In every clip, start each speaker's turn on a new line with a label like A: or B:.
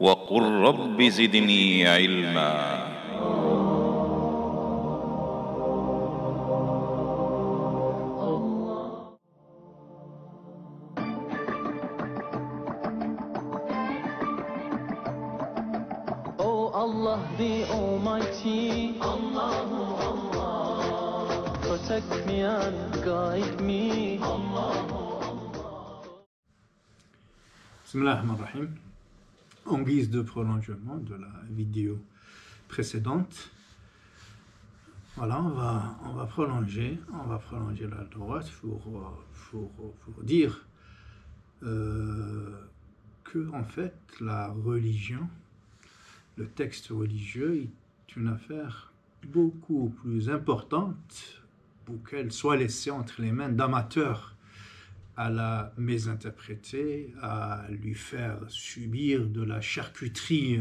A: وقل رب زدني علما.
B: Allah the Almighty, Allahu Allah, protect me and guide me, Allahu Allah.
C: Bismillah ar-Rahman ar-Rahim. En guise de prolongement de la vidéo précédente, voilà, on va prolonger la droite pour dire que en fait la religion, le texte religieux est une affaire beaucoup plus importante pour qu'elle soit laissée entre les mains d'amateurs à la mésinterpréter, à lui faire subir de la charcuterie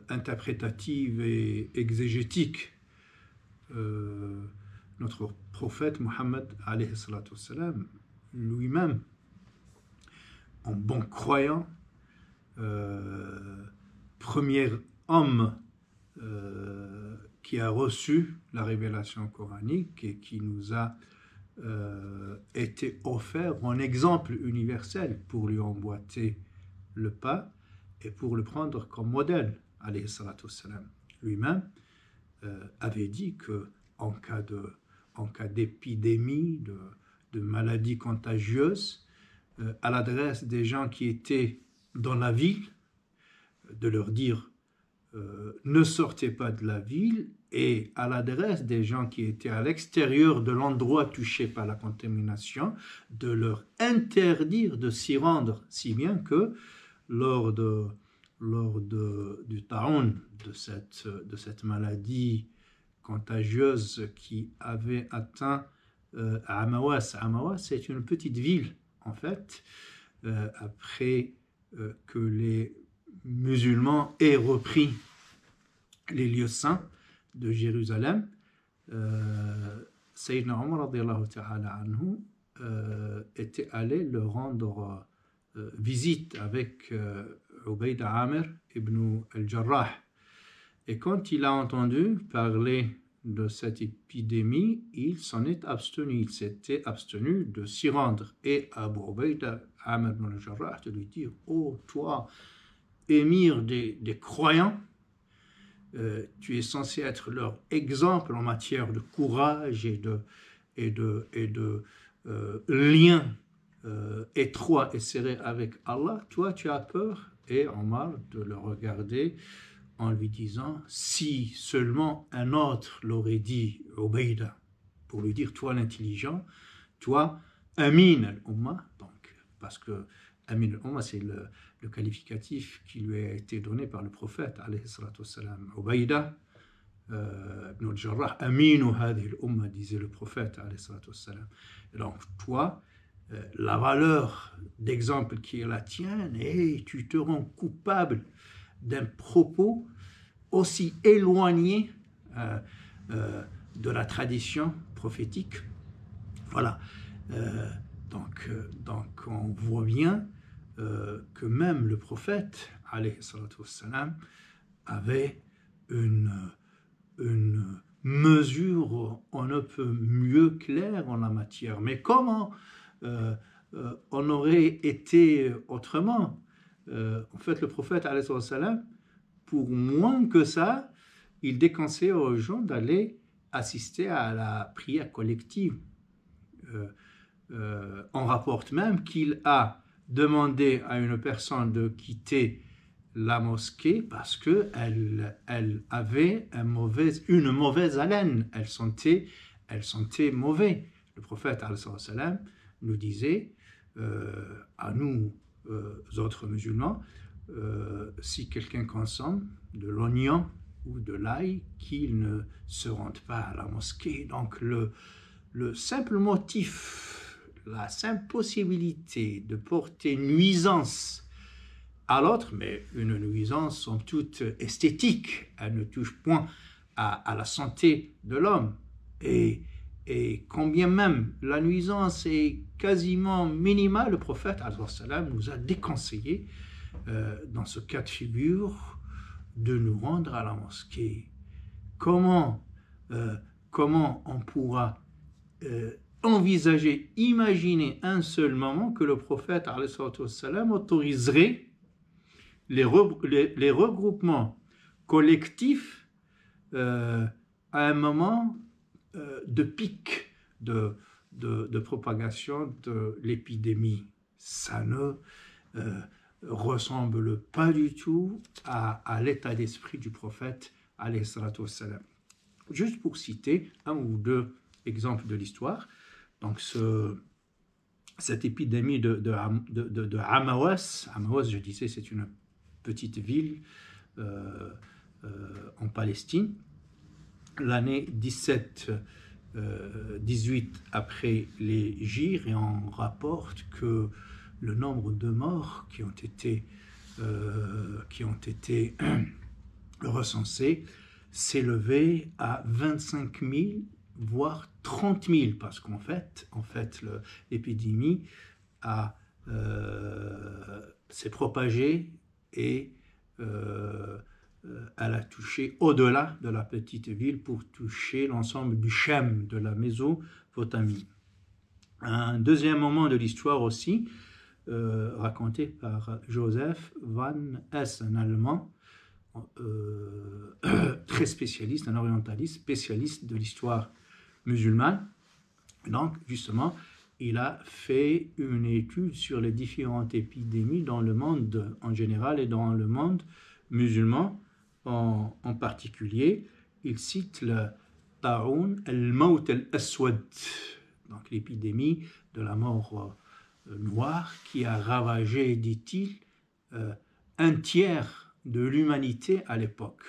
C: interprétative et exégétique. Notre prophète Mohammed alayhi salatu wassalam, lui-même, en bon croyant, premier homme qui a reçu la révélation coranique et qui nous a été offert en exemple universel pour lui emboîter le pas et pour le prendre comme modèle, alayhi salatu wassalam. Lui-même avait dit que en cas d'épidémie, de maladie contagieuse, à l'adresse des gens qui étaient dans la ville, de leur dire ne sortez pas de la ville, et à l'adresse des gens qui étaient à l'extérieur de l'endroit touché par la contamination, de leur interdire de s'y rendre, si bien que lors du ta'oun, de cette maladie contagieuse qui avait atteint Amawas. Amawas, c'est une petite ville, en fait, après que les musulmans aient repris les lieux saints de Jérusalem. Sayyidina Omar radiyallahu ta'ala anhu était allé le rendre visite avec Ubayd Amir ibn al-Jarrah. Et quand il a entendu parler de cette épidémie, il s'en est abstenu. Il s'était abstenu de s'y rendre. Et Abu Ubayd Amir ibn al-Jarrah de lui dire: oh, toi, émir des croyants, tu es censé être leur exemple en matière de courage et de lien étroit et serré avec Allah. Toi, tu as peur. Et Omar de le regarder en lui disant: si seulement un autre l'aurait dit, Ubayda, pour lui dire: toi l'intelligent, toi Amin al-Ummah, donc, parce que Amin al-Ummah, c'est le qualificatif qui lui a été donné par le prophète, alayhi salatu wassalam. Ubayda ibn al-Jarrah, Aminu hadhihi al-Ummah, disait le prophète, alayhi salatu wassalam. Et donc, toi, la valeur d'exemple qui est la tienne, et tu te rends coupable d'un propos aussi éloigné de la tradition prophétique. Voilà. Donc on voit bien que même le prophète, alayhi salatu wassalam, avait une mesure on ne peut mieux claire en la matière. Mais comment on aurait été autrement? En fait, le prophète, alayhi salatu wassalam, pour moins que ça, il déconseillait aux gens d'aller assister à la prière collective. On rapporte même qu'il a demandé à une personne de quitter la mosquée parce qu'elle avait une mauvaise haleine, elle sentait mauvais. Le prophète alayhi salam nous disait à nous autres musulmans, si quelqu'un consomme de l'oignon ou de l'ail, qu'il ne se rende pas à la mosquée. Donc le simple motif, la simple possibilité de porter nuisance à l'autre, mais une nuisance somme toute esthétique, elle ne touche point à la santé de l'homme, et quand bien même la nuisance est quasiment minimale, le prophète alayhi salam nous a déconseillé dans ce cas de figure, de nous rendre à la mosquée. Comment on pourra envisager, imaginer un seul moment que le prophète alayhi salatu wassalam autoriserait les regroupements collectifs à un moment de pic de propagation de l'épidémie. Ça ne ressemble pas du tout à l'état d'esprit du prophète alayhi salatu wassalam. Juste pour citer un ou deux exemples de l'histoire, donc cette épidémie de Amawas, je disais, c'est une petite ville en Palestine. L'année 18 après les Hijr, et on rapporte que le nombre de morts qui ont été recensés s'élevait à 25 000, voire 30 000, parce qu'en fait l'épidémie s'est propagée et elle a touché au-delà de la petite ville pour toucher l'ensemble du Chem, de la Mésopotamie. Un deuxième moment de l'histoire aussi, raconté par Joseph van Hess, un Allemand très spécialiste, un orientaliste spécialiste de l'histoire musulmane. Donc, justement, il a fait une étude sur les différentes épidémies dans le monde en général et dans le monde musulman en particulier. Il cite le Ta'oun al-Maut al-Aswad, donc l'épidémie de la mort noire qui a ravagé, dit-il, un tiers de l'humanité à l'époque.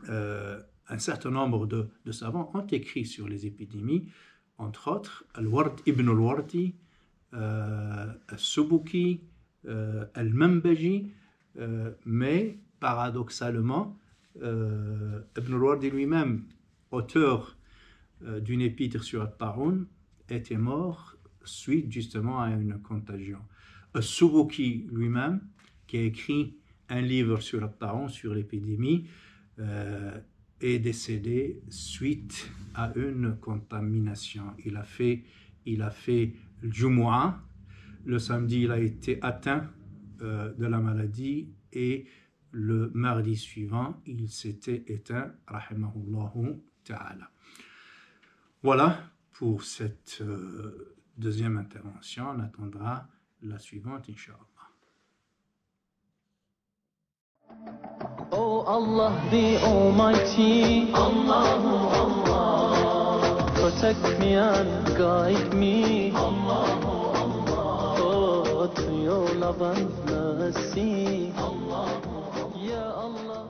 C: Un certain nombre de savants ont écrit sur les épidémies, entre autres Al-Ward ibn al-Wardi, Al-Subuki, Al-Mambaji, mais paradoxalement, Ibn al-Wardi lui-même, auteur d'une épître sur Al-Ta'oun, était mort suite justement à une contagion. Al-Subuki lui-même, qui a écrit un livre sur Al-Ta'oun, sur l'épidémie, est décédé suite à une contamination. Il a fait le Jumu'ah. Le samedi, il a été atteint de la maladie et le mardi suivant, il s'était éteint, rahimahullahu ta'ala. Voilà pour cette deuxième intervention. On attendra la suivante, Inch'Allah.
B: Oh Allah, the Almighty, Allahu Allah, protect me and guide me, Allahu Allah, oh, to your love and mercy, Allahu Allah, Ya Allah.